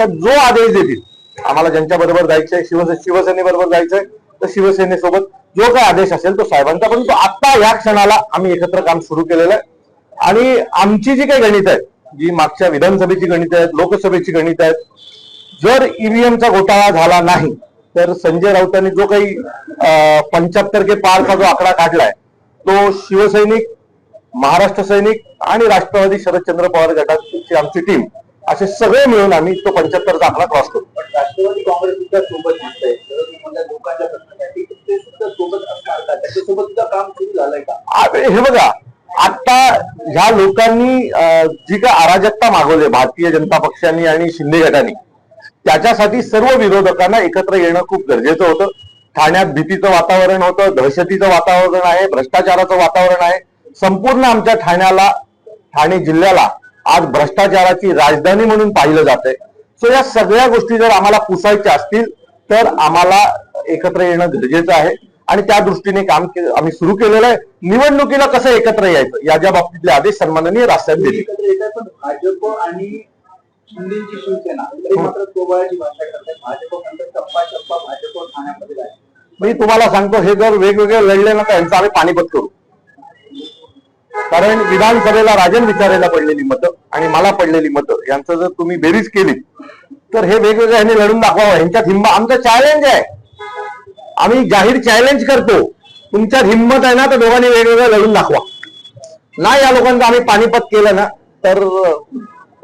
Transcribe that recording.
महाराष्ट्रात जो आदेश देतील, आम्हाला ज्यांच्या बरोबर जायचंय, शिवसेनेबरोबर जायचंय तर शिवसेनेसोबत जो काही आदेश असेल तो साहेबांचा, परंतु आता या क्षणाला आम्ही एकत्र काम सुरू केलेलं आहे. आणि आमची जी काही गणित आहेत, जी मागच्या विधानसभेची गणित आहेत, लोकसभेची गणित आहेत, जर ईव्हीएमचा घोटाळा झाला नाही तर संजय राऊतांनी जो काही 75 के पारचा जो आकडा काढलाय तो शिवसैनिक, महाराष्ट्र सैनिक आणि राष्ट्रवादी शरदचंद्र पवार गटाची आमची टीम असे सगळे मिळून आम्ही तो 75चा आकडा क्रॉस करू. राष्ट्रवादी काँग्रेस सुद्धा सोबत दिसतंय, लोकांच्या प्रश्नासाठी ते सुद्धा सोबत असणार का? त्याच्यासोबत सुद्धा काम सुरू झालंय का? हे बघा, आता ह्या लोकांनी जी काय अराजकता मागवली भारतीय जनता पक्षाने आणि शिंदे गटाने, त्याच्यासाठी सर्व विरोधकांना एकत्र येणं खूप गरजेचं होतं. ठाण्यात भीतीचं वातावरण होतं, दहशतीचं वातावरण आहे, भ्रष्टाचाराचं वातावरण आहे. संपूर्ण आमच्या ठाणे जिल्ह्याला आज भ्रष्टाचाराची राजधानी म्हणून पाहिलं जातंय. सो या सगळ्या गोष्टी जर आम्हाला पुसायच्या असतील तर आम्हाला एकत्र येणं गरजेचं आहे आणि त्या दृष्टीने काम आम्ही सुरू केलेलं आहे. निवडणुकीला कसं एकत्र यायचं याच्या बाबतीतले आदेश सन्माननीय राजसाहेब देतील. पण भाजप आणि शिंदेची शिवसेना मात्र सोबळाची भाषा करतात. भाजप नंतर टप्पा भाजप ठाण्यामध्ये जाईल. मी तुम्हाला सांगतो, हे जर वेगवेगळे लढले ना तर यांचं आम्ही पाणीपत करू. कारण विधानसभेला राजन विचारायला पडलेली मतं आणि मला पडलेली मतं यांचं जर तुम्ही बेरीज केली तर हे वेगवेगळ्या ह्यांनी लढून दाखवावं. ह्यांच्यात हिंमत, आमचं चॅलेंज आहे, आम्ही जाहीर चॅलेंज करतो, तुमच्यात हिंमत आहे ना तर दोघांनी वेगवेगळं लढून दाखवा. नाही या लोकांचं आम्ही पाणीपत केलं ना तर